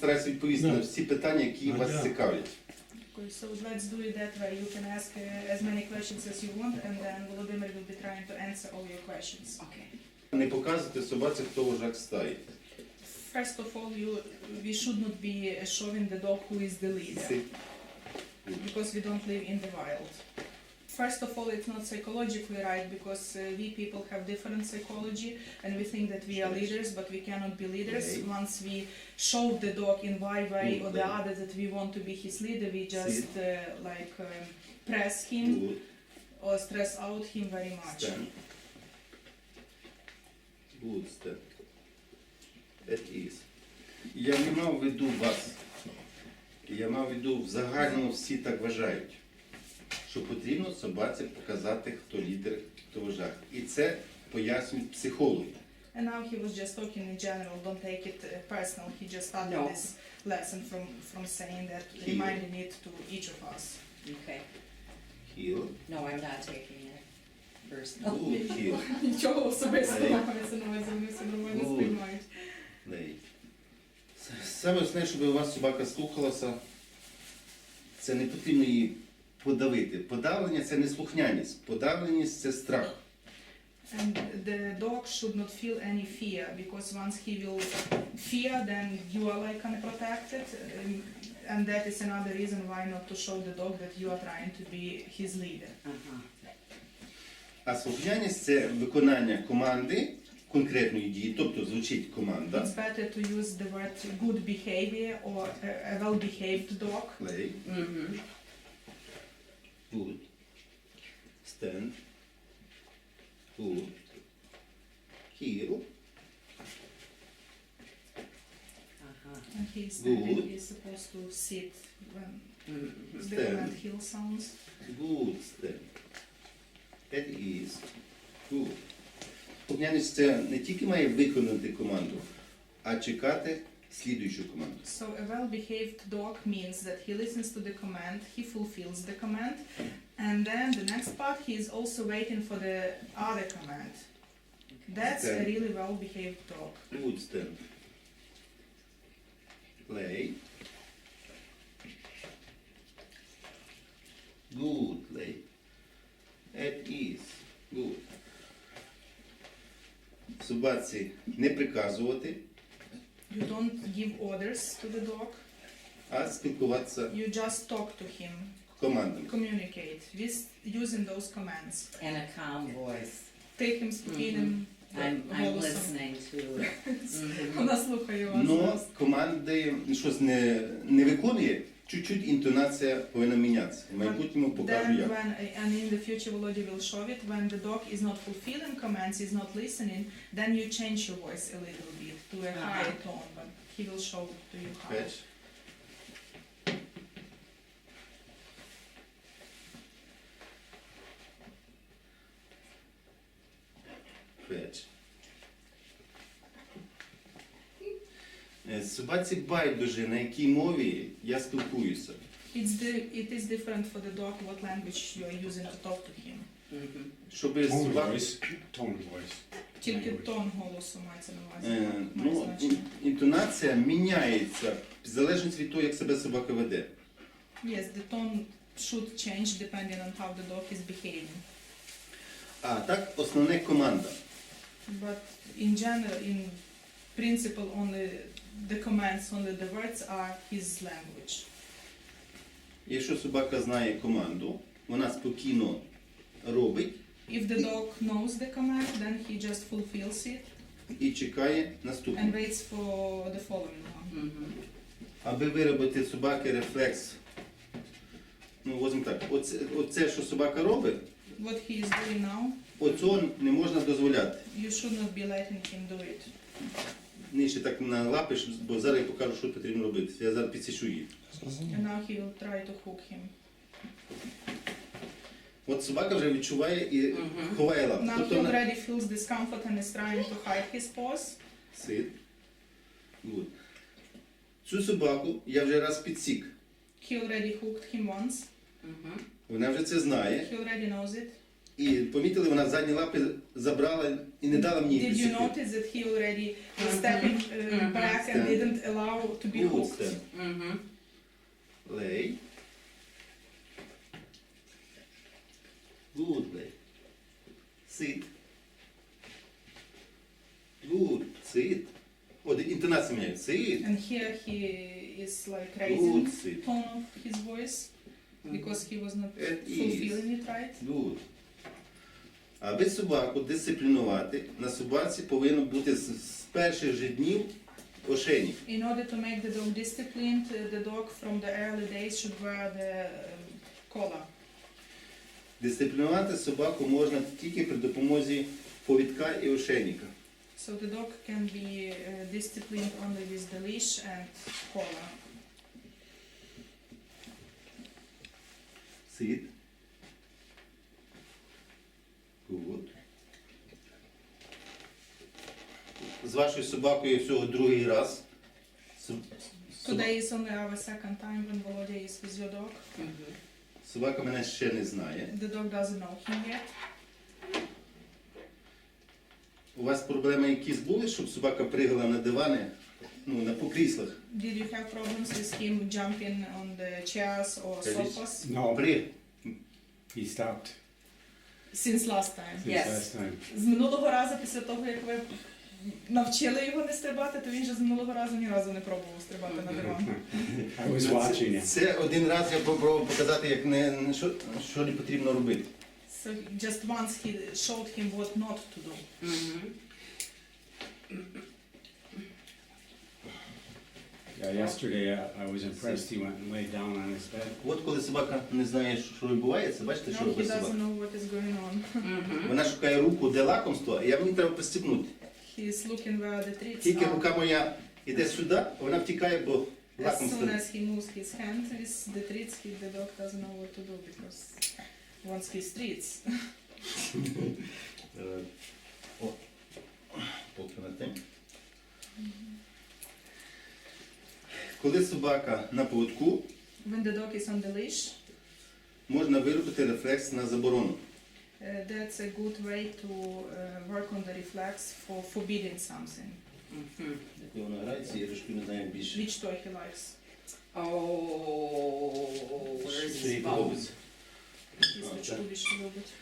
постараюся відповісти на всі питання, які вас цікавлять. So let's do it that way. You can ask as many questions as you want, and then Volodymyr will be trying to answer all your questions. Okay. Не показуйте собаці, хто вожак стаї. First of all, we should not be showing the dog who is the leader, because we don't live in the wild. First of all, it's not psychologically right, because we people have different psychology, and we think that we are leaders, but we cannot be leaders. Once we show the dog in one way or the other that we want to be his leader, we just press him or stress out him very much. Good step. That is. Я не мав в виду вас. Я мав в виду, в загальному всі так вважають, що потрібно собаці показати, хто лідер, хто вожак. І це пояснюють психологи. And now he was just talking in general, don't take it personal. He just started this lesson from saying that, reminding it to each of us. Okay. Heel. No, I'm not taking it personal. Good heel. Нічого особистого, це не все нормально сприймають. Саме основне, щоб у вас собака слухалася, це не потрібно її подавити. Подавлення – це не слухняність, подавленість – це страх. And the dog should not feel any fear, because once he will fear, then you are like unprotected, and that is another reason why not to show the dog that you are trying to be his leader. А слухняність – це виконання команди, конкретної дії, тобто звучить команда. It's better to use the word good behavior or a well-behaved dog. Play. Good. Stand. Good. Heel. And he's standing, he's supposed to sit when the command heel sounds. Good stand. That is good. Слухняність – це не тільки має виконати команду, а чекати слідуючу команду. So a well-behaved dog means that he listens to the command, he fulfills the command, and then the next part he is also waiting for the other command. That's a really well-behaved dog. Good stand. Play. Good play. That is good. Собаці не приказувати, You don't give orders to the dog, а спілкуватися you just talk to him, командами. communicate with using those commands. And a calm voice. Тихим, спокійним I'm голосом. listening to it. Вона слухає вас. Но команди щось не виконує, чуть-чуть інтонація повинна мінятися. В майбутньому покажу Then як. and in the future Volodymyr will show it, when the dog is not fulfilling commands, is not listening, then you change your voice a little bit to a higher tone, but he will show to you how. Fetch. Fetch. Собаці байдуже, на якій мові я спілкуюся. It is different for the dog what language you are using to talk to him. Щоб Tone собака... voice. Tone voice. Тільки тон голосу мається на увазі. Має Ну, значення. інтонація міняється в залежності від того, як себе собака веде. Yes, the tone should change depending on how the dog is behaving. А так, основне команда. But in general, in principle, only the commands, only the words are his language. Якщо собака знає команду, вона спокійно робить If the dog knows the command, then he just fulfills it і чекає and наступного. waits for the following one. Аби виробити собаки рефлекс, ну, возьмемо так, оце, що собака робить, What he is doing now, оцього не можна дозволяти. you should not be letting him do it. Нижче так налапиш, бо зараз я покажу, що потрібно робити. Я зараз підсішу її. And now he will try to hook him. От собака вже відчуває і ховає лапу. Now Тобто he вона... already feels discomfort and is trying to hide his paws. Sit. Good. Цю собаку я вже раз підсік. He already hooked him once. Вона вже це знає. He already knows it. І помітили, вона задні лапи забрала і не дала мені їх Did you присипити. notice that he already was stepping back and Stand. didn't allow to be Good hooked? stand. Mhm. Lay. Good lay. Sit. Good. Sit. От інтонація міняє. Sit. And here he is like raising Good sit. tone of his voice because he was not At ease. fulfilling it right. Good. Аби собаку дисциплінувати, на собаці повинно бути з перших же днів ошейник. In order to make the dog disciplined, the dog from the early days should wear the collar. Дисциплінувати собаку можна тільки при допомозі повідка і ошейника. So the dog can be disciplined only with the leash and collar. Sit. Good. З вашою собакою всього другий раз. Today is only our second time when Volodya is with your dog. Mhm. Собака мене ще не знає. The dog doesn't know him yet. У вас проблеми якісь були, щоб собака пригала на дивани, ну, на покріслах? Did you have problems with him jumping on the chairs or sofas No, При... he stopped since last time? since Yes. last time. З минулого разу, після того, як ви навчили його не стрибати, то він же з минулого разу ні разу не пробував стрибати на диван. I was watching him. Це один раз я попробував показати, як що не потрібно робити. So just once he showed him what not to do. Mhm. Yesterday I was impressed. He went and laid down on his bed. От коли собака не знає, що відбувається, бачите, що No, he робить doesn't собака? know what is going on. Mhm. Вона шукає руку, де лакомство, а мені треба пристібнути. He is looking where the treats Тільки are. рука моя йде сюди, вона втікає, бо As лакомство. soon as he moves his hand with the treats, the dog doesn't know what to do because wants his treats. О, поки на те. Коли собака на поводку, When the dog is on the leash, можна виробити рефлекс на заборону. that's a good way to work on the reflex for forbidding something. Mhm. Коли вона грається, я трошки не знаю більше. Which toy he likes? Oh, where's Що їй his bone? подобається. Кісточку більше любить.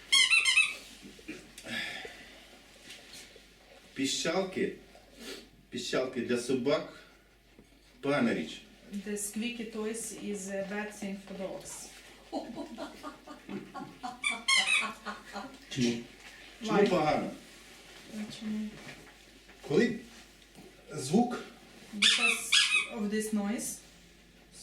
Піщалки для собак погана річ. The squeaky toys is a bad thing for dogs. Чому Why? погано? Чому? Коли звук, Because of this noise,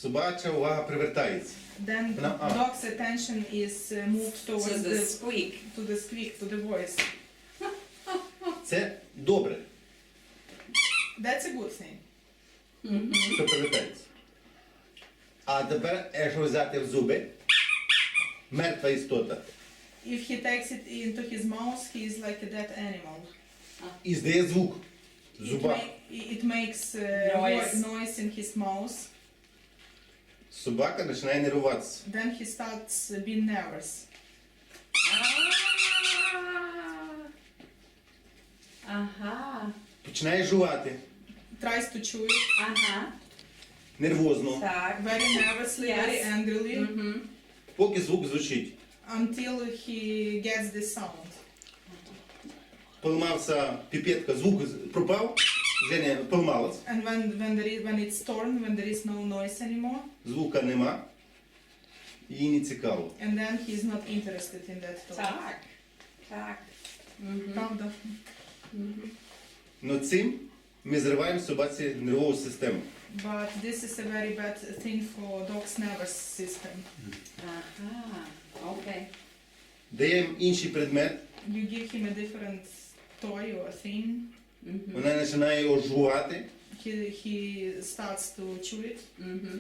собача увага привертається. then No, dog's attention is moved So towards the squeak. to the squeak, to the voice. Це добре, That's a good thing. що привертається. А тепер, якщо взяти в зуби, мертва істота, If he takes it into his mouth, he is like a dead animal. і здає звук в It, зубах, it makes Noise. noise in his mouth. собака починає нервуватися. Then he starts being nervous. Ага. Починає жувати, Tries to chew it Ага. нервозно, Так. very nervously, Yes. very angrily, Мгм. поки звук звучить. until he gets this sound. Поламався піпетка, звук пропав, Женя поламалась, And when it's torn, when there is no noise anymore, звука нема, їй не цікаво. and then he's not interested in that toy. Так. Так. Мгм. Правда? Мгм. Но цим ми зриваємо собаці нервову систему. But this is a very bad thing for dog's nervous system. Ага. Окей. Даємо інший предмет, You give him a different toy or thing, Мгм. вона починає його жувати, he starts to chew it, Мгм.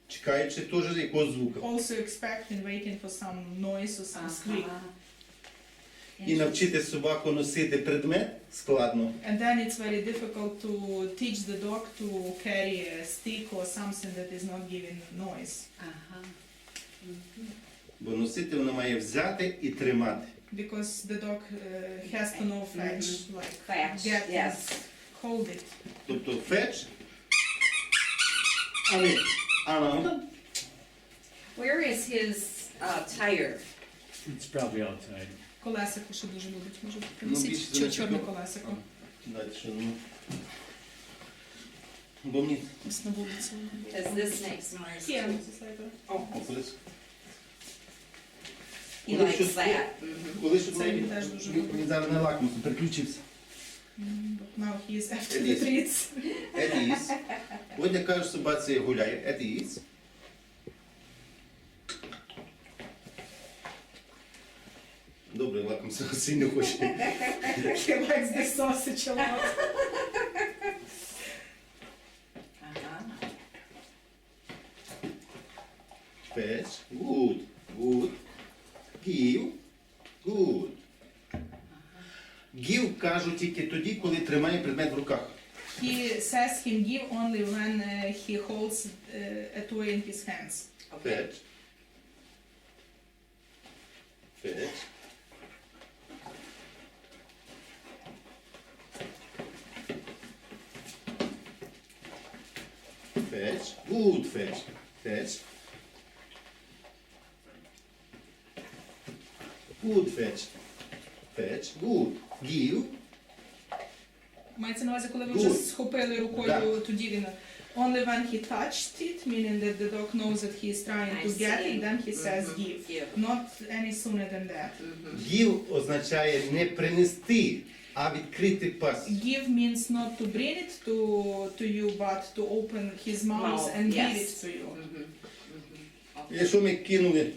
чекаючи теж якогось звука. also expecting, waiting for some noise or some squeak. Ага. І навчити собаку носити предмет складно. And then it's very difficult to teach the dog to carry a stick or something that is not giving noise. Ага. Мгм. Бо носити воно має взяти і тримати. Because the dog has to know fetch, like Fetch, get yes. it, hold it. Тобто фетч. Але, Where is his tire? It's probably outside. Колесико ще дуже любить, може більше принесіть за чорне таке. колесико. далі, ну. Бо мені Ось на вулиці. Because this makes noise. Here, too. Mrs. Slater. колись. He Коли likes щось- that. Mhm. Коли що Це він теж дуже любить. він зараз не лакмус, переключився. But now he is after It the is. treats. It is. От як кажеш собаці гуляє, it is. Добре, лакмус сильно хоче. He likes the sausage a lot. Uh-huh. Fetch, good, good. Give, good. Give кажу тільки тоді, коли тримає предмет в руках. He says him give only when he holds a toy in his hands. Okay. Fetch. Fetch. Fetch. Good fetch. Fetch. Good fetch. Fetch. Good. Give. Мається на увазі, коли ви Good. вже схопили рукою, Да. тоді він only when he touched it, meaning that the dog knows that he is trying I to get see. it, then he says Mhm. give. Give. Not any sooner than that. Mhm. Give означає не принести, а відкрити пасть. Give means not to bring it to you, but to open his mouth Mouth, and give yes. it to you. Mhm. Mhm. Okay. Якщо ми кинули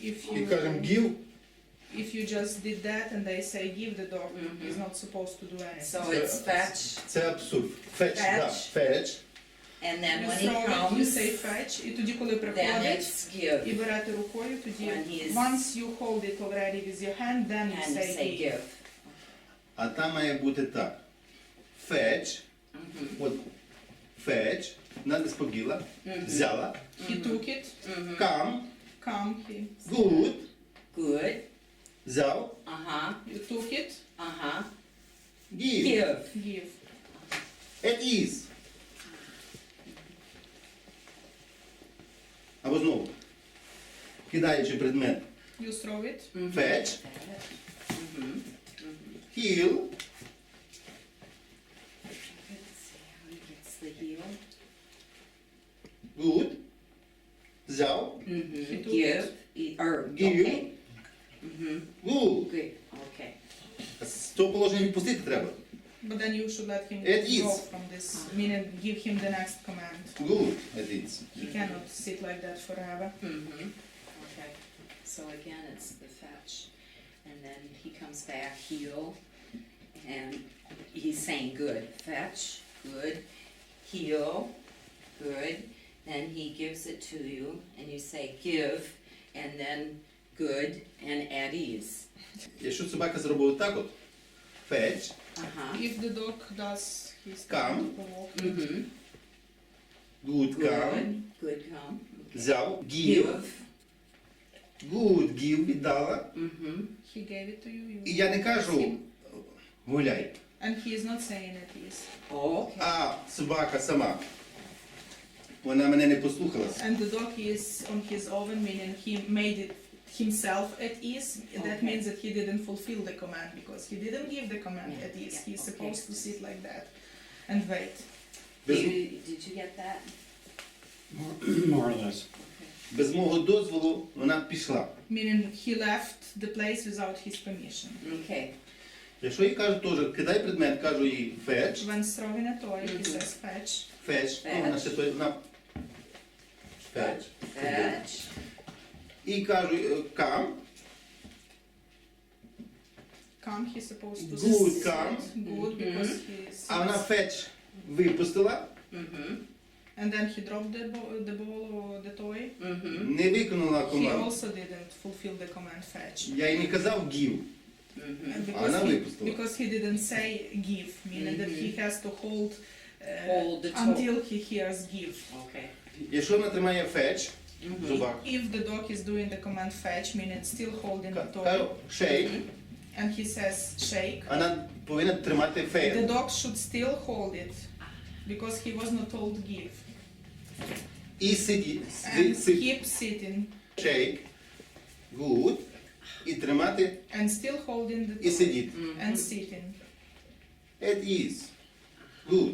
If і кажемо you, give, if you just did that and they say give, the dog Mhm. is not supposed to do anything. So it's fetch, це абсурд. Fetch, да, fetch. and then You when he throw it, you comes, say fetch, і тоді, коли then приходить, it's give, і берете рукою, тоді When he's- once you hold it already with your hand, then you and you say say give. give. А там має бути так. Fetch, Mhm. от fetch, надо спогіла, взяла, He took it, come, come, he, good, Good. взяв, Uh-huh. you took it, Uh-huh. give. Give. give. It is. Або знову, кидаючи предмет, You throw it, fetch, Mhm. heel, Let's see how he gets the heel. good, взяв, Mhm. took Give. Or, Give. okay. Mhm. good. Good. Okay. З того положення відпустити треба. but then you should let him It go is. from this, meaning give him the next command. Good, it is. He cannot sit like that forever. Mhm. Okay. So again, it's the fetch, and then he comes back, heel, and he's saying good. Fetch, good, heel, good. Then he gives it to you, and you say give, and then good, and at ease. Якщо собака зробила так от, fetch, Uh-huh. If the dog does his Come. walk, Mm-hmm. good, come, Good, good come. Okay. взяв, give, good, give, віддала. Mm-hmm. he gave it to you, you І я не кажу гуляй, and he is not saying it is. Okay. а собака сама. Вона мене не послухалася. And the dog is on his own, meaning he made it himself at ease. That Okay. means that he didn't fulfill the command because he didn't give the command Yeah, at ease. yeah, He's okay. supposed to sit like that and wait. Без, Did you get that? More or less. без мого дозволу вона пішла. Meaning he left the place without his permission. Okay. Якщо їй кажу теж, кидай предмет, кажу їй fetch, When throwing a toy, he Mhm. says fetch. fetch, ну, вона ще той, вона fetch. Fetch. І кажу come, Come, he's supposed to Good, sit come. good because he is. а вона fetch випустила, Mm-hmm. And then he dropped the ball or the toy. Mm-hmm. не виконала He команду. also didn't fulfill the command fetch. Я їй не казав give, Mm-hmm. And а вона because, he, випустила. because he didn't say give, meaning that he has to hold, Hold the toe. until he hears give. Okay. Якщо вона тримає fetch, Зубак. If the dog is doing the command fetch, meaning it's still holding the toy, Кажу, shake, and he says shake, вона повинна тримати the фейл. dog should still hold it because he was not told give. І сидіть, And keep sitting shake, good, і тримати, and still holding the і toy сидіть. and sitting. It is. Good.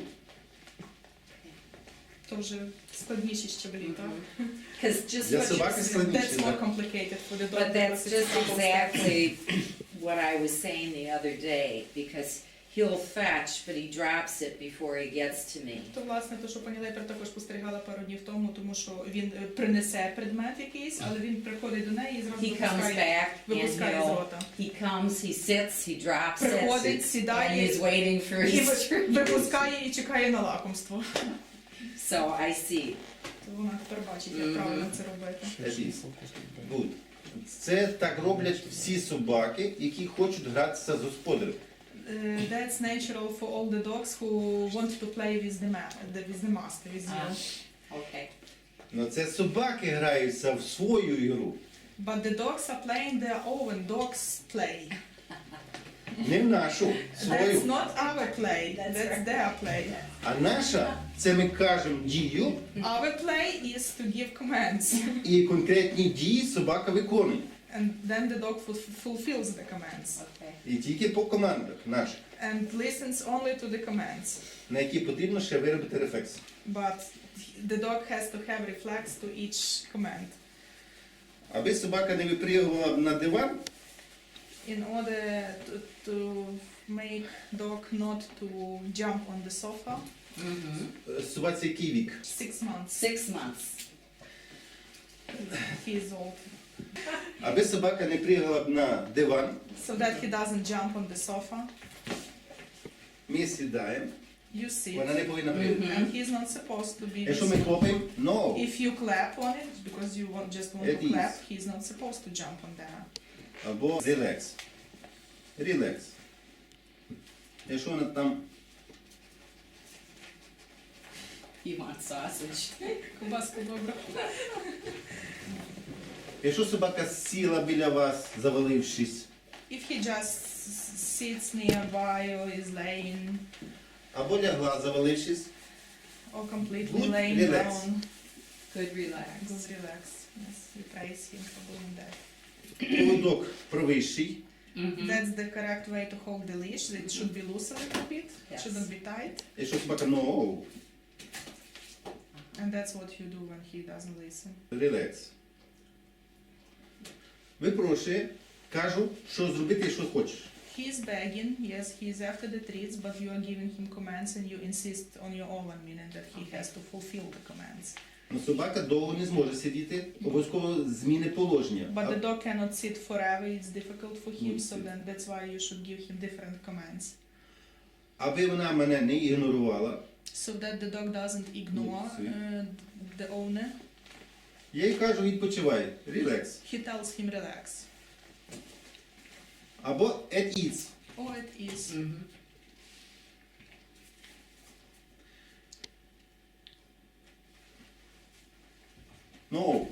То вже складніші щаблі, так? Cause just Для what собаки you, складніше, That's more так. complicated for the dog. but that's because it's just double exactly what I was saying the other day, because he'll fetch, but he drops it before he gets to me. То, власне, то, що пані Лейпер також спостерігала пару днів тому, тому що він принесе предмет якийсь, але він приходить до неї і зразу He comes випускає, back and випускає з рота. he comes, he sits, he drops it, Приходить, and сідає he's waiting for і his turn. випускає і чекає на лакомство. So I see. То вона тепер бачить, як правильно це робити. It is. Good. Це так роблять всі собаки, які хочуть гратися з господарем. That's natural for all the dogs who want to play with the master, with you. Okay. Ну це собаки граються в свою ігру, But the dogs are playing their own dogs play. не в нашу, That's свою. not our play, that's their play. А наша, це ми кажемо дію, Our play is to give commands. і конкретні дії собака виконує. And then the dog fulfills the commands Okay. І тільки по командах наших, and listens only to the commands. на які потрібно ще виробити рефлекс. But the dog has to have reflex to each command. Аби собака не випригувала на диван, In order to make dog not to jump on the sofa, собаці який вік? 6 months. 6 months. He is old. Аби собака не пригала б на диван, So that he doesn't jump on the sofa, ми сідаємо, you sit. вона не повинна пригати. And he's not supposed to be Якщо ми хлопаємо, no. If you clap on it, because you just want It to clap, is. he's not supposed to jump on there. Або релакс. Релакс. Якщо вона там He wants sausage. Кубаску добре. Якщо собака сіла біля вас, завалившись, If he just sits nearby or is laying або лягла, завалившись, or completely Good laying relax. down, Good relax. good relax. Yes, we praise him for doing that. поводок правийший, That's the correct way to hold the leash. It should be loose a little bit. It Yes. shouldn't be tight. якщо собака no, And that's what you do when he doesn't listen. релакс. Випрошує, кажу, що зробити, що хочеш. He is begging, yes, he is after the treats, but you are giving him commands and you insist on your own, meaning that he has to fulfill the commands. Ну, собака довго не зможе сидіти, обов'язково зміни положення. But the dog cannot sit forever, it's difficult for him, so then that's why you should give him different commands. Аби вона мене не ігнорувала, So that the dog doesn't ignore the owner, я їй кажу, відпочивай, релакс. he tells him relax. Або at ease. Or it is. No.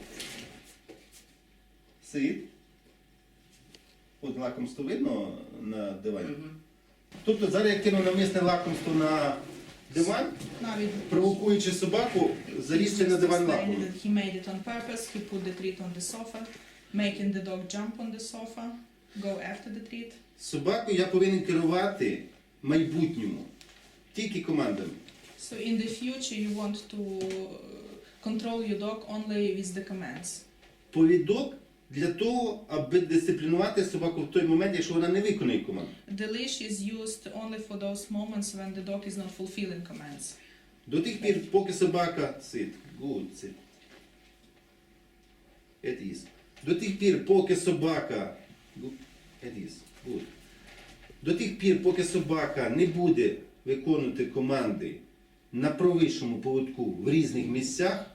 Sit. От лакомство видно на дивані. Тобто зараз я кину намисне лакомство на диван, Now it провокуючи собаку залізти на диван explained лапою. that he made it on purpose, he put the treat on the sofa, making the dog jump on the sofa, go after the treat. Собаку я повинен керувати майбутньому, тільки командами. So in the future you want to control your dog only with the commands. Повідок для того, аби дисциплінувати собаку в той момент, якщо вона не виконує команду. The leash is used only for those moments when the dog is not fulfilling commands. До тих пір, поки собака sit, good, sit. It is. До тих пір, поки собака good, it is, good. До тих пір, поки собака не буде виконувати команди на провищому поводку в різних місцях,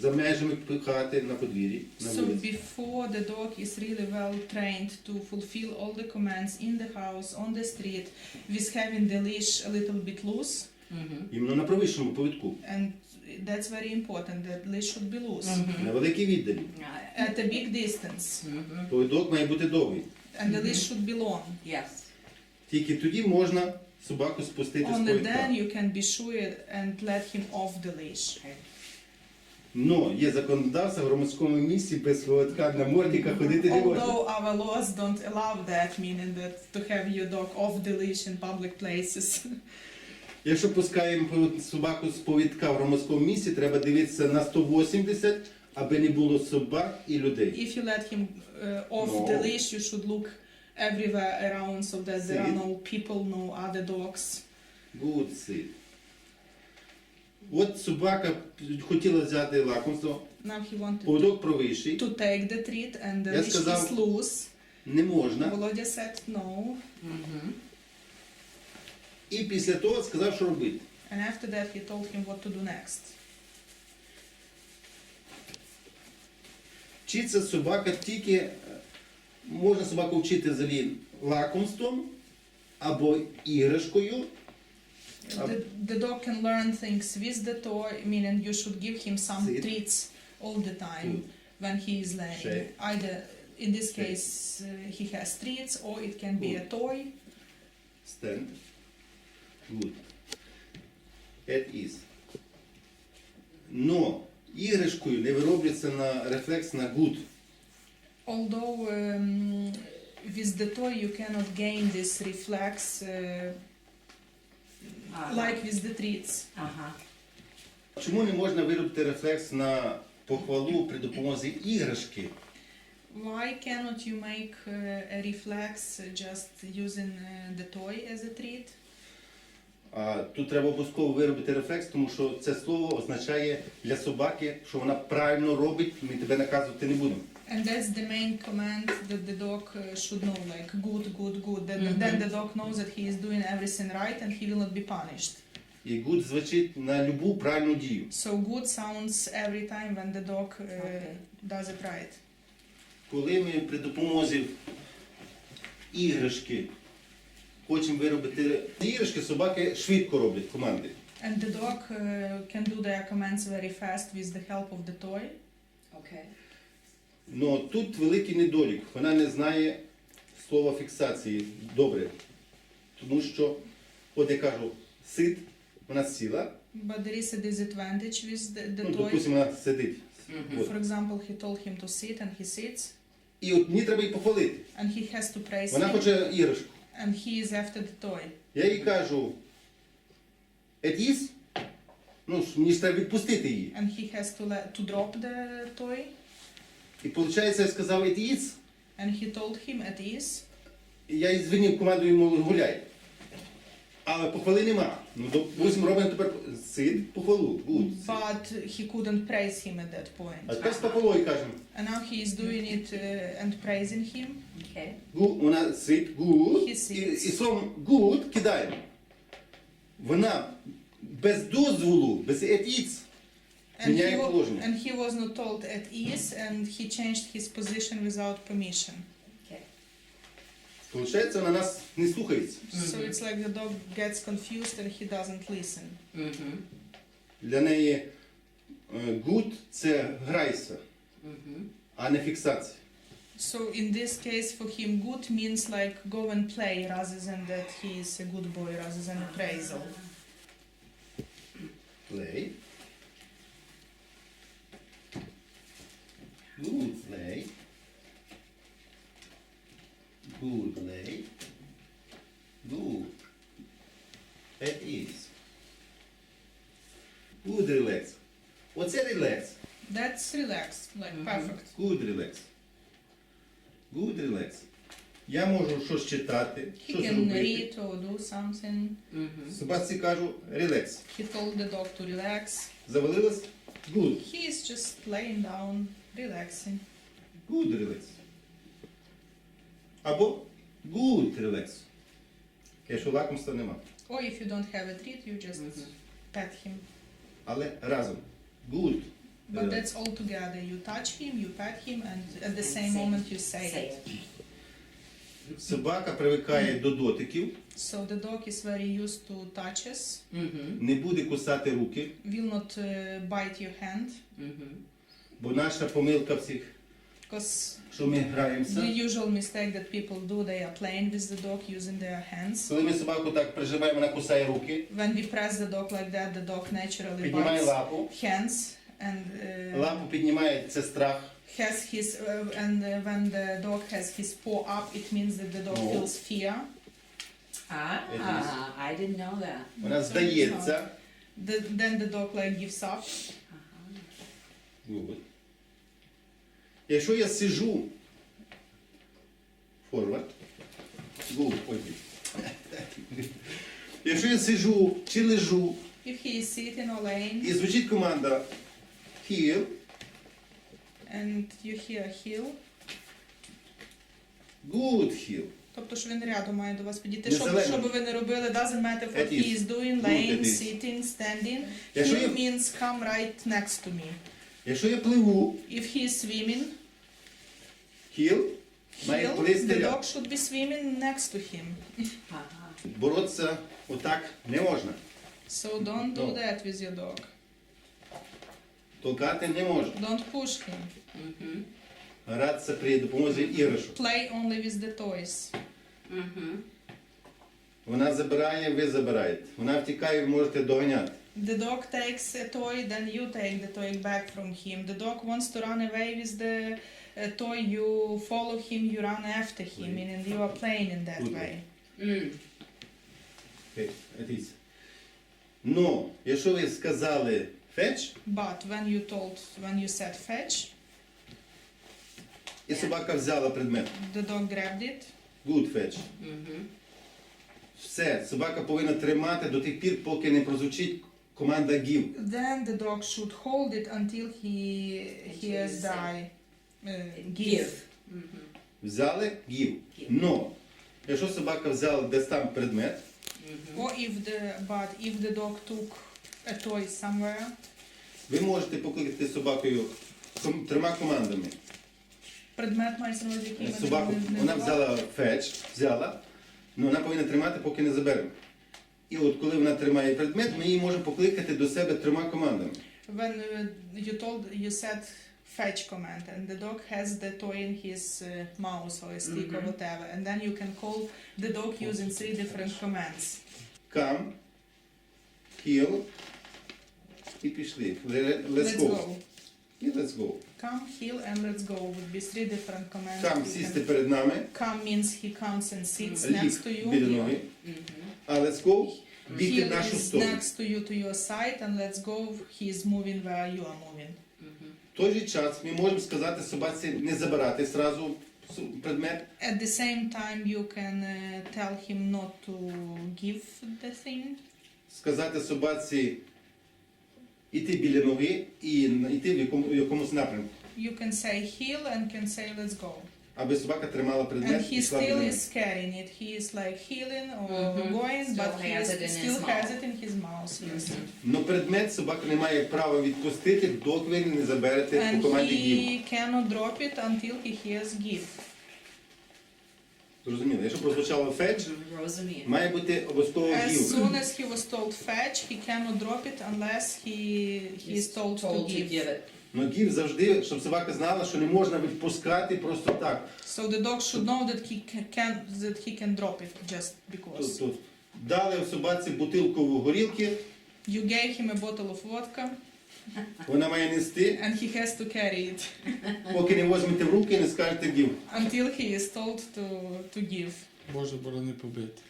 за межами хати, на подвір'ї, на So вулиці. before the dog is really well trained to fulfill all the commands in the house, on the street, with having the leash a little bit loose, Іменно на провищому поводку. and that's very important, that leash should be loose. На великій віддалі. At a big distance. Повідок має бути довгий. And the leash should be long. Yes. Тільки тоді можна собаку спустити з Only повідка. then you can be sure and let him off the leash. Но є законодавство в громадському місці без повідка на мордіка ходити не можна. Although our laws don't allow that, meaning that to have your dog off the leash in public places. Якщо пускаємо собаку з повідка в громадському місці, треба дивитися на 180, аби не було собак і людей. If you let him off No. the leash, you should look everywhere around so that there are Sit. no people, no other dogs. Good sit. От собака хотіла взяти лакомство, Now he wanted повідок провищий, to take the treat and the Я leash сказав- is loose. не можна. Volodya said no. І після того сказав, що робити. And after that he told him what to do next. Вчиться собака тільки, можна собаку вчити взагалі лакомством або іграшкою. The dog can learn things with the toy, meaning you should give him some Sit. treats all the time Good. when he is laying. Shake. Either in this Shake. case he has treats or it can be a Good. toy. Stand. Good. At ease. Но іграшкою не виробляться на рефлекс на good. Although with the toy you cannot gain this reflex like with the treats. Чому не можна виробити рефлекс на похвалу при допомозі іграшки? Why cannot you make a reflex just using the toy as a treat? А тут треба обов'язково виробити рефлекс, тому що це слово означає для собаки, що вона правильно робить, ми тебе наказувати не будемо. And that's the main command that the dog should know, like good, good, good. Then the dog knows that he is doing everything right and he will not be punished. І good звучить на любу правильну дію. So good sounds every time when the dog does it right. Коли ми при допомозі іграшки хочемо виробити іграшки, собаки швидко роблять команди. And the dog can do their commands very fast with the help of the toy. Okay. Но тут великий недолік. Вона не знає слова фіксації добре. Тому що, от я кажу, сид, вона сіла, But there is a disadvantage with the ну, toy. допустимо, вона сидить. От. For example, he told him to sit and he sits І от мені треба її похвалити. and he has to praise Вона him хоче іграшку. and he is after the toy. Я їй кажу, «Едіс?» Ну, мені ж треба відпустити її. And he has to drop the toy І виходить, я сказав «Едіс», and he told him at ease. і я їй звинив команду йому гуляй. Але похвали нема. Ну, допустимо, робимо тепер сид, похвалу. Good. But he couldn't praise him at that point. А тепер з похвалою кажемо. And now he is doing it and praising him. Okay. Вона сид, good, He sits. і словом good кидаємо. Вона без дозволу, без етіц, And міняє положення. and he was not told at ease and he changed his position without permission. Okay. Получається, вона нас не слухається. So it's like the dog gets confused and he doesn't listen. Для неї good – це грайся, а не фіксація. So in this case for him good means like go and play rather than that he is a good boy rather than appraisal. Play. Good play. Good play. Good. At ease. Good relax. Оце relax. That's relaxed, like perfect. Good relax. Good relax. Я можу щось читати, He щось can робити. read or do something. Собаці кажу, relax. He told the dog to relax. Завалилась? Good. He is just laying down, relaxing. Good relax. Або good relax. Якщо лакомства нема. Or if you don't have a treat, you just pet him. Але разом. Good. But relax. that's all together. You touch him, you pet him, and at the same moment you say it. Собака привикає до дотиків, So the dog is very used to touches, не буде кусати руки, will not bite your hand, бо наша помилка всіх, because що ми граємося. the usual mistake that people do, they are playing with the dog using their hands. Коли ми собаку так прижимаємо, вона кусає руки, When we press the dog like that, the dog naturally піднімає bites лапу, hands and лапу піднімає, це страх. has his when the dog has his paw up, it means that the dog No. feels fear. I didn't know that. Вона здається. Then the dog like gives up. Good. Якщо я сижу, forward, good, ой. Якщо я сижу чи лежу, If he is sitting or laying і звучить команда heel, and you hear heel, good heel. тобто що він рядом має до вас підійти, Незалежно. що би ви не робили, doesn't matter what It is. he is doing, Good, laying, it is. sitting, standing. Якщо Heel я- means come right next to me. Якщо я пливу, If he is swimming, heel, має heel, плисти the рядом. dog should be swimming next to him. Боротися отак не можна. So don't do No. that with your dog. Толкати не можна. Don't push him. Гратися при допомозі іграшок. Play only with the toys. Вона забирає, ви забираєте. Вона втікає, ви можете доганяти. The dog takes a toy, then you take the toy back from him. The dog wants to run away with the toy, you follow him, you run after him, and you are playing in that Good. way. Окей, дивіться. Но, якщо ви сказали fetch, But when you said fetch, і собака взяла предмет, the dog grabbed it, good fetch. Все, собака повинна тримати до тих пір, поки не прозвучить команда give. then the dog should hold it until he hears you say. give. Взяли give. Но, якщо собака взяла десь там предмет, Or if the dog took a toy somewhere, ви можете покликати собакою трьома командами. предмет мається на увазі, який ми Собаку, не вона давали. взяла fetch, взяла, але вона повинна тримати, поки не заберемо. І от коли вона тримає предмет, ми її можемо покликати до себе трьома командами. When you said fetch command and the dog has the toy in his mouth or a stick or whatever, and then you can call the dog using 3 different commands. Come, heel, і пішли. Let's go. І let's go. Come, heel, and let's go would be 3 different commands. Come, You сісти can- перед нами, Come means he comes and sits next ліг to you. біля ноги, а let's go, бігти в Heel нашу is сторону. next to you to your side, and let's go, he is moving where you are moving. В той же час ми можемо сказати собаці не забирати зразу предмет, At the same time, you can tell him not to give the thing. сказати собаці іти біля ноги і йти в якомусь напрямку, You can say heel and can say let's go. аби собака тримала And предмет і he йшла біля still ноги. is carrying it. He is like healing or going, Still but he has it in his still has mouth. it in his mouth. Yes. Но предмет собака не має права відпустити, доки ви не заберете по And команді give. he cannot drop it until he hears give. Зрозуміло, якщо прозвучало fetch, Rosamia. має бути обов'язково As give. soon as he was told fetch, he cannot drop it unless he is told to give. it. Но give завжди, щоб собака знала, що не можна відпускати просто так. So the dog should know that he can drop it just because. Тут дали собаці бутилку горілки, You gave him a bottle of vodka вона має нести, and he has to carry it поки не візьмете в руки і не скажете give. until he is told to give. Боже, борони побити.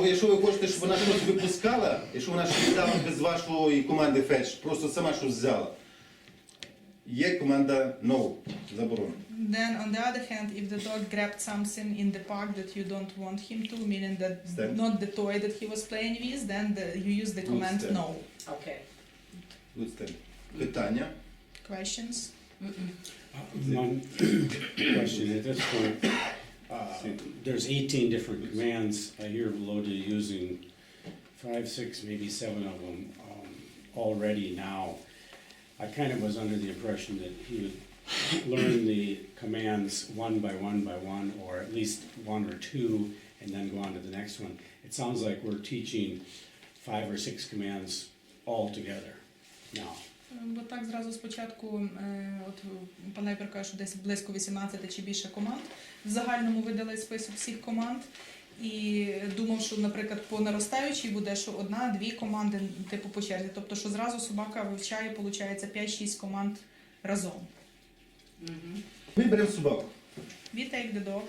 Якщо ви хочете, щоб вона щось випускала, якщо вона щось взяла без вашої команди fetch, просто сама щось взяла, є команда no, заборонена. Then, on the other hand, if the dog grabbed something in the park that you don't want him to, meaning that Stand. not the toy that he was playing with, then you use the command stand. no. Okay. Питання? Questions? One question at this point. There's 18 different commands. I hear Volodya using 5, 6, maybe 7 of them already now. I kind of was under the impression that he would learn the commands one by one, or at least one or two, and then go on to the next one. It sounds like we're teaching 5 or 6 commands all together now. Бо так зразу спочатку, от пан Найпер каже, що десь близько 18 чи більше команд. В загальному видали список всіх команд. І думав, що, наприклад, по наростаючій буде, що 1-2 команди типу по черзі. Тобто, що зразу собака вивчає, виходить, 5-6 команд разом. Ми беремо собаку. We take the dog.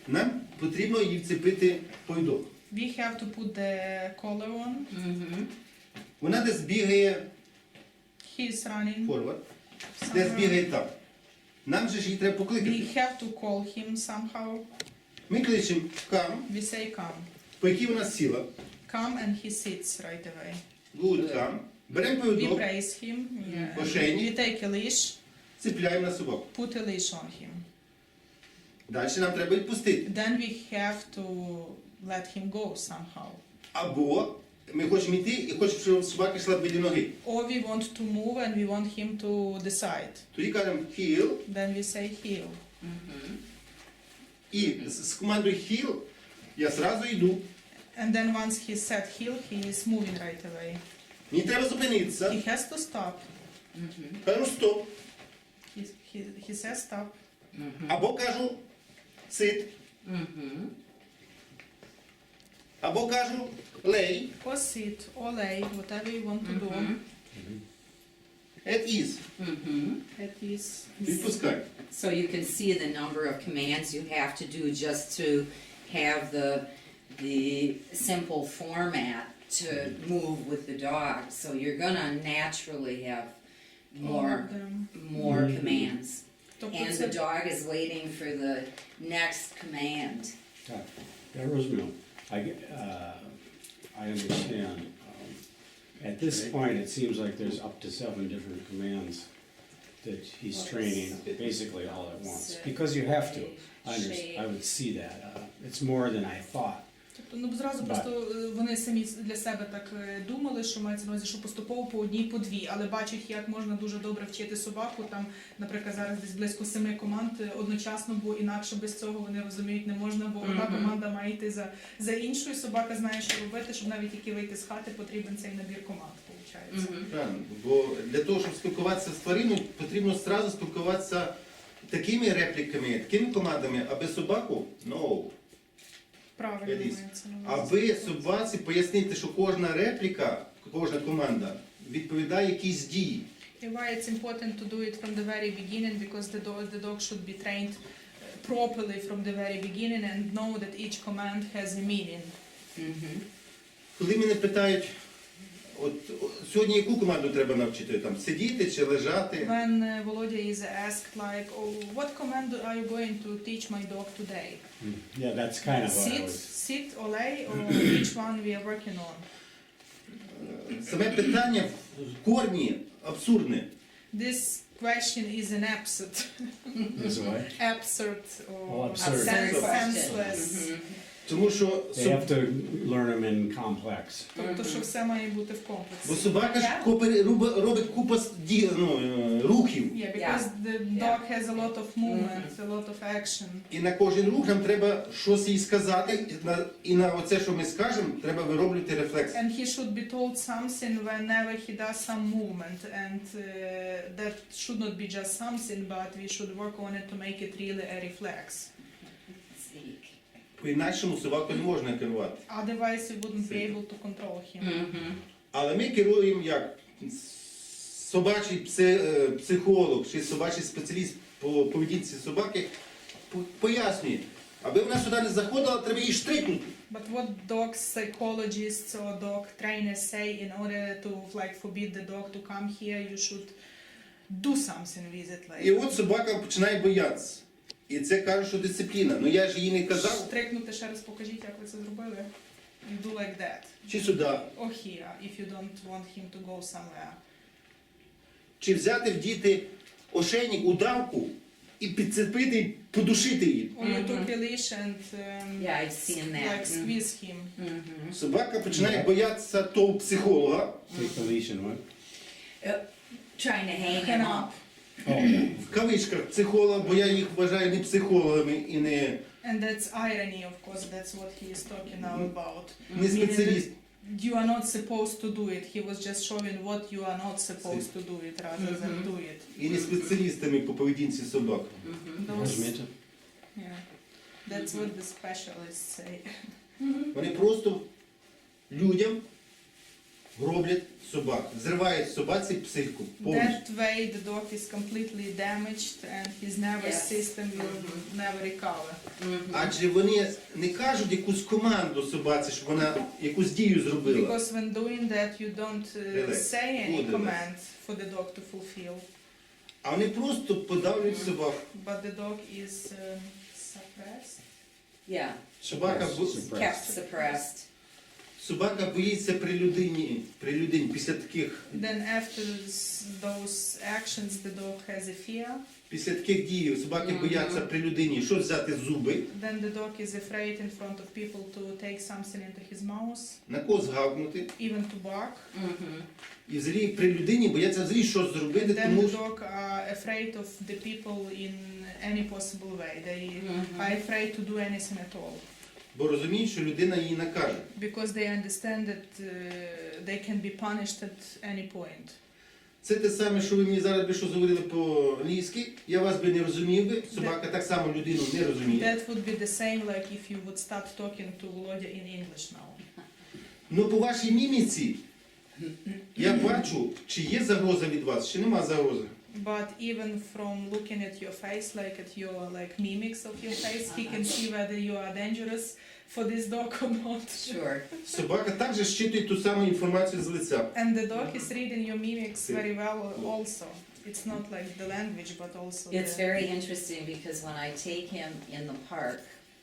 Нам потрібно її вцепити повідок. We have to put the collar on. Вона десь бігає He is running форвард, десь somewhere. бігає там. Нам же ж її треба покликати. We have to call him somehow. Ми кличемо кам, We say come. по якій вона сіла. Come and he sits right away. Good, кам. Беремо We повідок, praise him. Yeah. Ошейник. We take a leash, цепляємо на собаку. put a leash on him. Далі нам треба відпустити. Then we have to let him go somehow. Або ми хочемо йти і хочемо, щоб собака йшла біля ноги. Or we want to move and we want him to decide. Тоді кажемо heel, Then we say heel. і з командою heel я одразу йду. And then once he said heel, he is moving right away. Мені треба зупинитися. He has to stop. Кажу стоп. He says stop. Або кажу sit. Або кажу lay. Or sit, or lay, whatever you want to do. At ease. It is. Відпускай. So you can see the number of commands you have to do just to have the simple format to move with the dog. So you're gonna naturally have All of them. more commands. Тобто And the це dog is waiting for the next command. Так, я розумію. I understand. At this point, it seems like there's up to 7 different commands that he's training basically all at once. Because you have to. I would see that. It's more than I thought. Тобто, ну зразу просто вони самі для себе так думали, що мається на увазі, що поступово по одній, по дві, але бачать, як можна дуже добре вчити собаку. Там, наприклад, зараз десь близько 7 команд одночасно, бо інакше без цього вони розуміють не можна, бо одна команда має йти за іншою. Собака знає, що робити, щоб навіть тільки вийти з хати, потрібен цей набір команд. Виходить. Правильно. Бо для того, щоб спілкуватися з твариною, потрібно одразу спілкуватися такими репліками, такими командами, аби собаку no. Правильно мається на увазі. Аби собаці пояснити, що кожна репліка, кожна команда відповідає якійсь дії. Why it's important to do it from the very beginning, because the dog should be trained properly from the very beginning and know that each command has a meaning. Коли мене питають, от сьогодні яку команду треба навчити, там сидіти чи лежати, When Volodya is asked like, oh, what command are you going to teach my dog today? Yeah, that's kind of what I Sit, was... sit or lay, or which one we are working on? саме питання в корні абсурдне. This question is an absurd, Is what? absurd or Oh, absurd. senseless. Тому що They have to learn them in complex. Тобто, що все має бути в бо комплексі. собака ж робить купа рухів. Yeah, because the dog has a lot of movement, a lot of action. І на кожен рух нам треба щось їй сказати, і на оце, що ми скажемо, треба вироблювати рефлекс. And he should be told something whenever he does some movement, and that should not be just something, but we should work on it to make it really a reflex. Zeke. По-інакшому собаку не можна керувати. Otherwise, we wouldn't be able to control him. Але ми керуємо як собачий психолог чи собачий спеціаліст по поведінці собаки пояснює, аби вона сюди не заходила, треба її штрикнути. But what dog psychologists or dog trainers say, in order to like forbid the dog to come here, you should do something with it. І Like от собака починає боятися. І це каже, що дисципліна. Ну я ж їй не казав, штрикнути ще раз покажіть, як ви це зробили. You do like that. чи сюди, Or here, if you don't want him to go somewhere. чи взяти в діти ошейник, удавку і підцепити, і подушити її. Or you took a leash and Yeah, I've seen that. like squeeze him. Собака починає боятися того психолога, Take the leash and what? Trying to hang Hang him up. up. В кавичках психолог, бо я їх вважаю не психологами і не, And that's irony, of course, that's what he is talking now about. не спеціаліст. You are not supposed to do it. He was just showing what you are not supposed to do it rather than do it. І не спеціалістами по поведінці собак. Those, Розумієте? yeah, that's what the specialists say. Вони просто людям роблять собак, зривають собаці психіку повністю. That way the dog is completely damaged and his nervous Yes. system will never recover. Адже вони не кажуть якусь команду собаці, щоб вона якусь дію зробила. Because when doing that you don't Relax. say any Good, relax. command for the dog to fulfill, А вони просто подавлюють собак. but the dog is suppressed. Yeah, Собака, kept suppressed. собака боїться при людині після таких, Then after those actions the dog has a fear. після таких дій собаки бояться при людині, що взяти зуби, Then the dog is afraid in front of people to take something into his mouth, на когось гавкнути. even to bark. І взагалі при людині бояться взагалі щось And зробити, then тому the що dog are afraid of the people in any possible way. They are afraid to do anything at all. бо розуміють, що людина її накаже. Because they understand that they can be punished at any point. Це те саме, що ви мені зараз би що говорили по-англійськи, я вас би не розумів би, собака так само людину не розуміє. That would be the same like if you would start talking to Volodya in English now. Ну по вашій міміці я бачу, чи є загроза від вас, чи нема загрози. But even from looking at your face, like at your like mimics of your face, he can see whether you are dangerous for this dog or not. Sure. Собака також щитує ту саму інформацію з лиця. And the dog is reading your mimics very well also. It's not like the language, but also It's the... very interesting because when I take him in the park,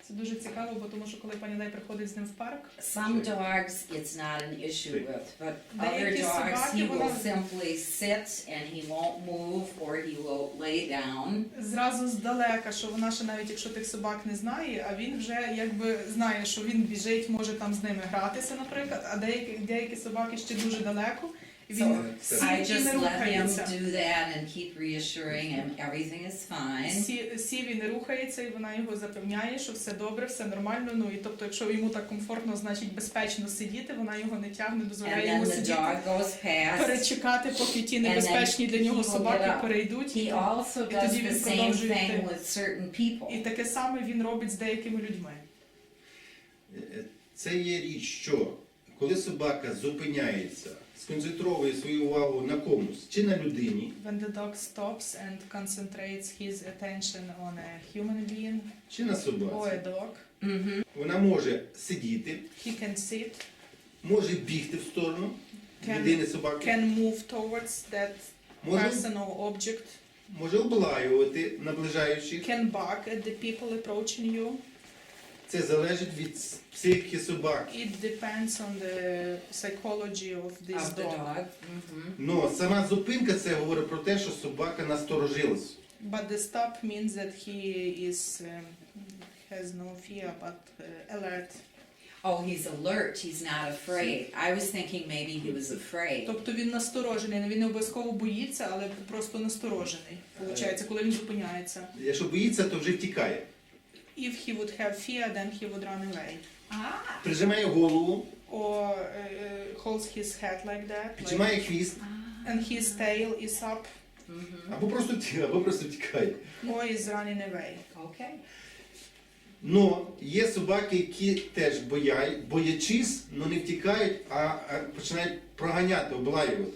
Це дуже цікаво, бо тому що коли пані Лей приходить з ним в парк, some dogs it's not an issue with, but other Деякі dogs собаки, he will вона- simply sit and he won't move or he will lay down. зразу здалека, що вона ще навіть якщо тих собак не знає, а він вже якби знає, що він біжить, може там з ними гратися, наприклад, а деякі собаки ще дуже далеко, і він I сів і не just let him рухається. do that and keep reassuring him everything is fine. Сів і не рухається, і вона його запевняє, що все добре, все нормально. Ну і тобто, якщо йому так комфортно, значить безпечно сидіти, вона його не тягне, And дозволяє then йому the сидіти, dog goes past. перечекати, поки ті And then небезпечні для he нього will get собаки up. перейдуть. He also І does тоді the він same продовжує thing йти. with certain people. І таке саме він робить з деякими людьми. Це є річ, що коли собака зупиняється, сконцентрує свою увагу на комусь, чи на людині, When the dog stops and concentrates his attention on a human being чи на or a собаці, dog, вона може сидіти, he can sit, може бігти в сторону Can- людини собаки, can move towards that може, person or object, може облаювати наближаючих. can bark at the people approaching you. Це залежить від психіки собаки. It depends on the psychology of this Of the dog. dog. Но сама зупинка це говорить про те, що собака насторожилась. But the stop means that he is has no fear but alert. Oh, he's alert. He's not afraid. I was thinking maybe he was afraid. Тобто він насторожений, він не обов'язково боїться, але просто насторожений. Получається, коли він зупиняється. Якщо боїться, то вже втікає. If he would have fear, then he would run away. Прижимає голову, Or holds his head like that, like, піджимає хвіст, and his tail is up, або просто втікає. or is running away. Okay. Но є собаки, які теж боячись, але не втікають, а починають проганяти, облаювати.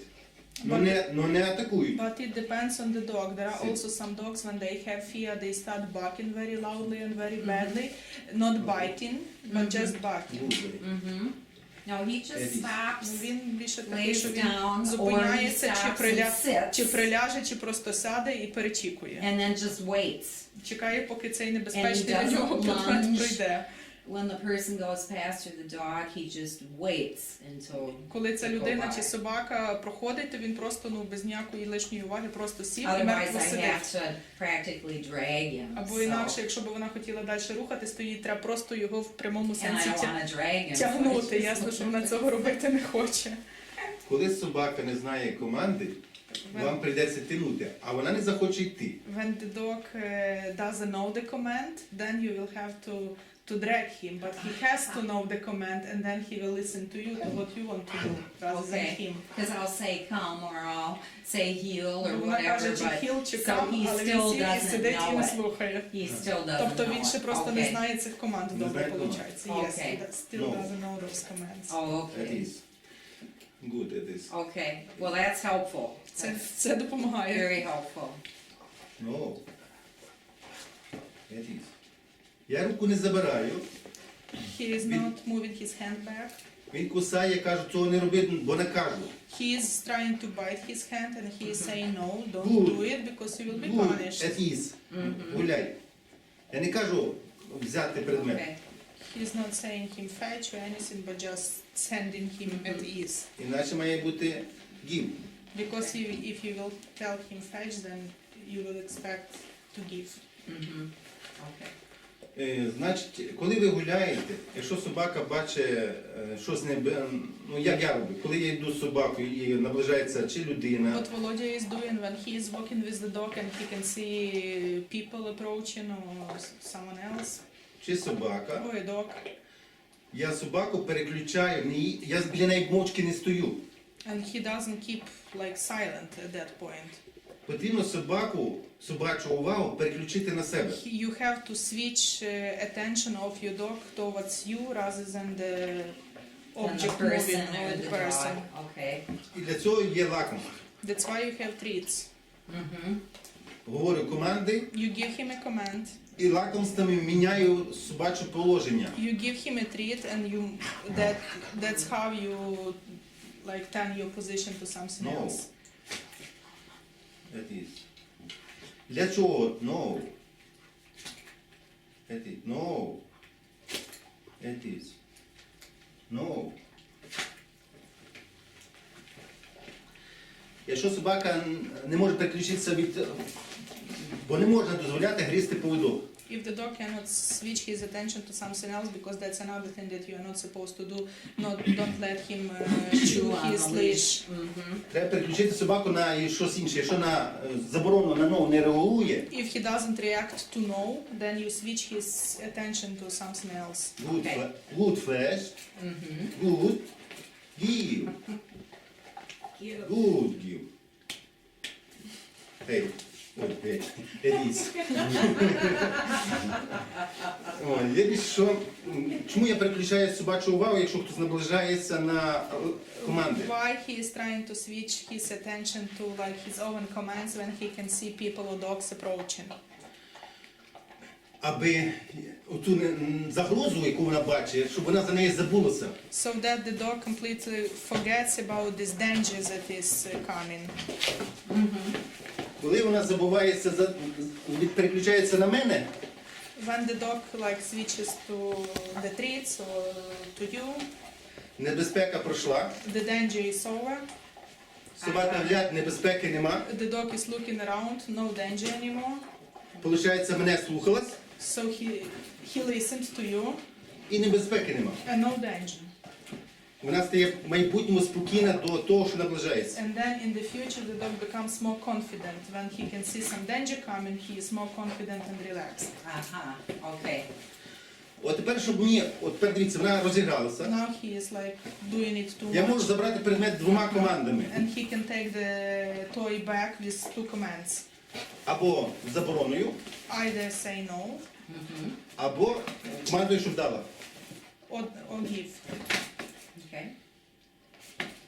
Но не атакують. But it depends on the dog. There are also some dogs when they have fear, they start barking very loudly and very badly, not biting, but just barking. No, he just Eddie. stops, Він більше такий, lays що він down, or he зупиняється, stops and чи sits, приляже, чи просто сяде і перечікує. and then just waits. Чекає, поки цей And небезпечний he для нього doesn't предмет lunge. пройде. When the person goes past or the dog, he just waits until. Коли ця they go людина by. чи собака проходить, то він просто без ніякої лишньої уваги просто сів і Otherwise, мертво I have сидить. to practically drag him. Або інакше, якщо б вона хотіла далі рухатись, то їй треба просто його в прямому And I сенсі don't want to drag him. тягнути. Ясно, що вона цього робити не хоче. Коли собака не знає команди, вам прийдеться тягнути, а вона не захоче йти. When the dog doesn't know the command, then you will have to drag him, but he has to know the command, and then he will listen to you, to what you want to do, rather than Okay. him. Because I'll say come or I'll say heal or Вона whatever, каже, чи but heal, чи so come, he але він still сів і doesn't сидить і know не it. слухає. He still doesn't Тобто know він ще it. просто не Okay. знає цих команд Не добре, знає команд. виходить. Yes, Okay. he still No. doesn't know those commands. Oh, That okay. is. Good, it is. Okay. Well, that's helpful. Це допомагає. Very helpful. No. That is. Я руку не забираю. He is not moving his hand back. Він кусає, я кажу, цього не роби, бо накажу. He is trying to bite his hand and he is saying no, don't Good. do it because you will be Good, punished. that is. Гуляй. Я не кажу взяти предмет. Okay. He's not saying him fetch or anything, but just sending him at ease. Іначе має бути give. Because if you will tell him fetch, then you will expect to give. Mm-hmm. Okay. Значить, коли ви гуляєте, якщо собака бачить щось не... Ну, як я роблю, коли я йду з собакою і наближається чи людина, What Volodya is doing when he is walking with the dog and he can see people approaching or someone else, чи собака, or a dog, я собаку переключаю, я біля неї мовчки не стою. and he doesn't keep like silent at that point. Потрібно собачу увагу переключити на себе. You have to switch attention of your dog towards you rather than the And the object person moving or or the the person. dog. Okay. І для цього є лакомство. That's why you have treats. Mm-hmm. Говорю команди You give him a command, і лакомствами міняю собаче положення. you give him a treat, and that's how you like turn your position to something No. else. That is. Для чого? No. That is. No. That is. No. Якщо собака не може переключитися від... Бо не можна дозволяти гризти поводок. If the dog cannot switch his attention to something else, because that's another thing that you are not supposed to do, don't let him chew on his the leash. Mm-hmm. Треба переключити собаку на щось інше. Якщо на заборону на no не реагує, If he doesn't react to no, then you switch his attention to something else. good, Okay. Good first, Mm-hmm. good, give, good, give. Hey, ой, Еліс. Єдине, що, чому я переключаю собачу увагу, якщо хтось наближається на команди? Why he is trying to switch his attention to like his own commands when he can see people or dogs approaching? Аби оту загрозу, яку вона бачить, щоб вона за неї забулася. So that the dog completely forgets about this danger that is coming. Коли вона забувається, переключається на мене, When the dog like switches to the treats or to you, небезпека пройшла, the danger is over. собака глядь, небезпеки нема. The dog is looking around, no danger anymore. Получається, мене слухалась So he listened to you і небезпеки нема. and no danger. Вона стає в майбутньому спокійна до того, що наближається. And then in the future the dog becomes more confident. When he can see some danger coming, he is more confident and relaxed. Uh-huh. Okay. От тепер, щоб мені, от тепер дивіться, вона розігралася. Now he is like doing it too Я можу much. забрати предмет двома командами. And he can take the toy back with two commands. Або забороною, Either say no Mm-hmm. або командою, щоб дала. or give. Okay.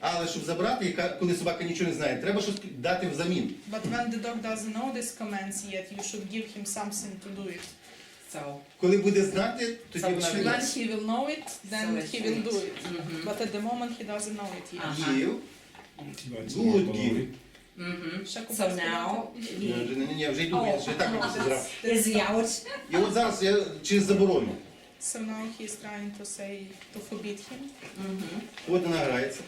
Але щоб забрати, коли собака нічого не знає, треба щось дати взамін. But when the dog doesn't know these commands yet, you should give him something to do it. So, Коли буде знати, тоді вона When віддасть. he will know it, then So it's he will do right. it. Mhm. But at the moment he doesn't know it yet. Give, That's good more give. baloney. mm-hmm. Ще So купити now, Ні, вже йду, він вже так робиться зразу. is he out? І от зараз я через заборону. So now he's trying to say, to forbid him. Mm-hmm. От вона грається.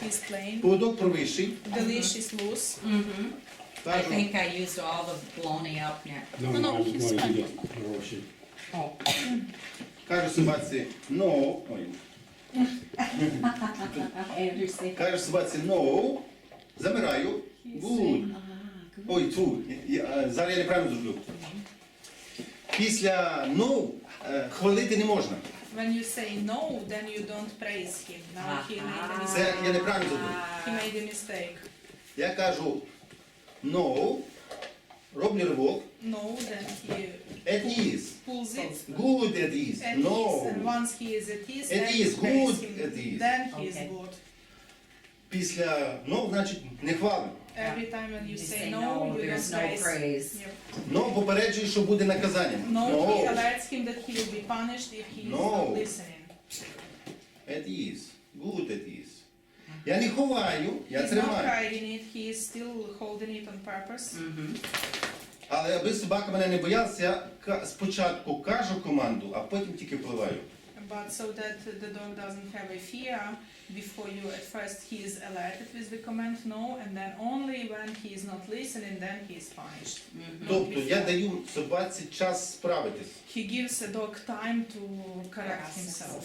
He's playing. Поводок провищий. The leash is loose. Mm-hmm. I Кажу, think I used all the baloney up now. No, No, no, no, I was he's going to fine. get Hiroshi. Oh. кажу собаці, no. Ой. I understand. Кажу собаці, no. Замираю. He's Good. saying, Ой, фу, зараз я неправильно зроблю. Після no хвалити не можна. when you say no, then you don't praise him. Now he made a Це mistake. я неправильно зроблю. He made a mistake. Я кажу no, роблю ривок, No, then he at ease. pulls it. Good at ease. At ease, and No. once he is at ease, At then ease, you praise good him. at ease. Then he is Okay. good. Після no, значить не хвалимо. Every time when you You say say no, no, you there's don't no praise. praise. Yep. No попереджує, що буде наказання. No, he No. alerts him that he will be punished if he is No. not listening. At ease. Good at ease. Я не ховаю, я He's not тримаю. hiding it, he is still holding it on purpose. Але аби собака мене не боялася, я спочатку кажу команду, а потім тільки впливаю. But so that the dog doesn't have a fear before you, at first he is alerted with the command no, and then only when he is not listening, then he is punished. Not Тобто я before. даю собаці час справитись. He gives a dog time to correct himself.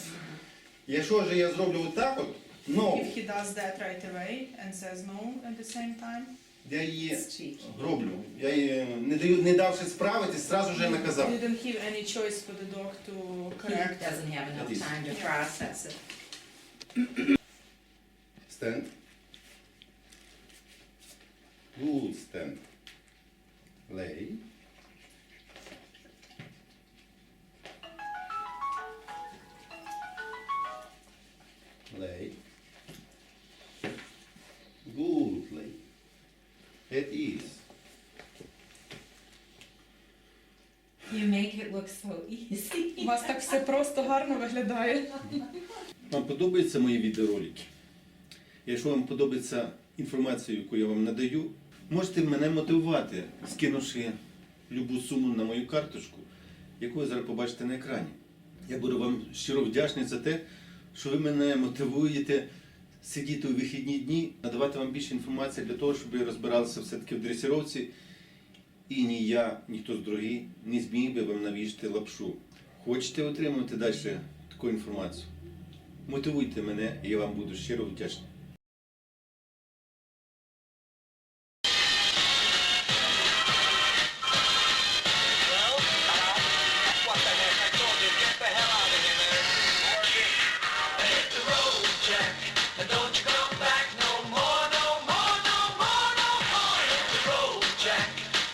Якщо ж я зроблю отак от, no, If he does that right away and says no at the same time, я її It's cheeky. роблю. Я її не давши справитись, зразу ж я наказав. you didn't give any choice for the dog to He correct. doesn't have enough It is. time to Yeah. process it. Stand. Good stand. Lay. Lay. Good lay. At ease. You make it look so easy. У вас так все просто гарно виглядає. Вам подобаються мої відеоролики? Якщо вам подобається інформація, яку я вам надаю, можете мене мотивувати, скинувши любу суму на мою карточку, яку ви зараз побачите на екрані. Я буду вам щиро вдячний за те, що ви мене мотивуєте сидіти у вихідні дні, надавати вам більше інформації для того, щоб ви розбиралися все-таки в дресіровці. І ні я, ні хтось другий не зміг би вам навішати лапшу. Хочете отримувати далі таку інформацію? Мотивуйте мене, і я вам буду щиро вдячний. What the heck? I told you, get the hell out of here, man. Hit the road, Jack, and don't you come back no more, no more, no more, no more. Hit the road, Jack,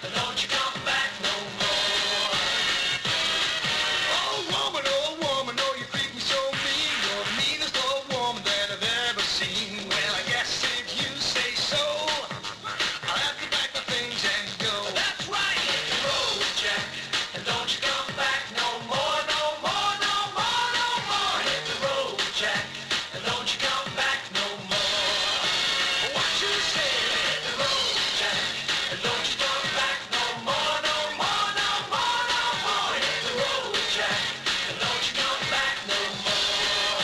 and don't you come back no more. Oh woman, oh you treat me so mean. You're the meanest old woman that I've ever seen. Well, I guess if you say so, I'll have to pack my things and go. That's right, hit the road, Jack, and don't you come back no more, no more, no more, no more. Hit the road, Jack, and don't you come back no more. What you say? Hit the road, Jack, and don't you come back no more, no more, no more, no more. Hit the road, Jack, and don't you come back no more.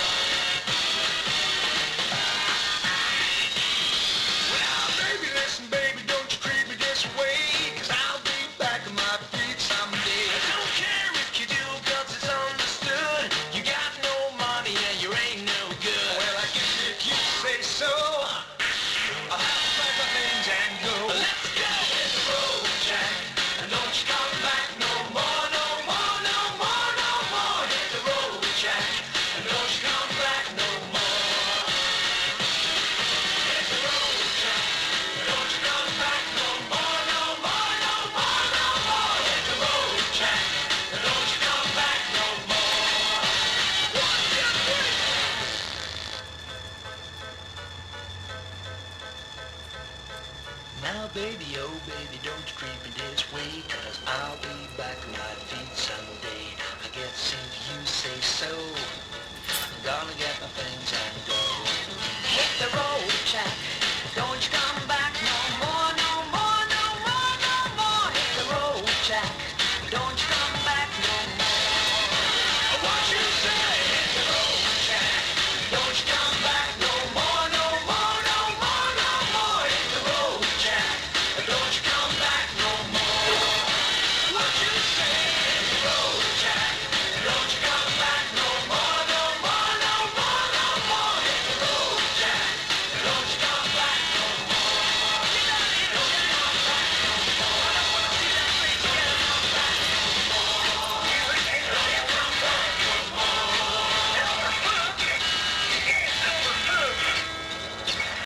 Well, baby, listen, baby, don't you treat me this way, 'cause I'll be back on my feet someday. I don't care if you do, 'cause it's understood. You got no money and you ain't no good. Well, I guess if you say so, I'll have to pack my things and go. Let's go! Hit the road, Jack, and don't you come back no more, no more, no more, no more. Hit the road, Jack, and don't you come back no more. Hit the road, Jack, and don't you come back no more, no more, no more, no more. Hit the road, Jack, and don't you come back no more. 1, 2, 3. Now baby, oh baby, don't you treat me this way, 'cause I'll be back on my feet someday. I guess if you say so, I'm gonna get my things and go. Hit the road, Jack,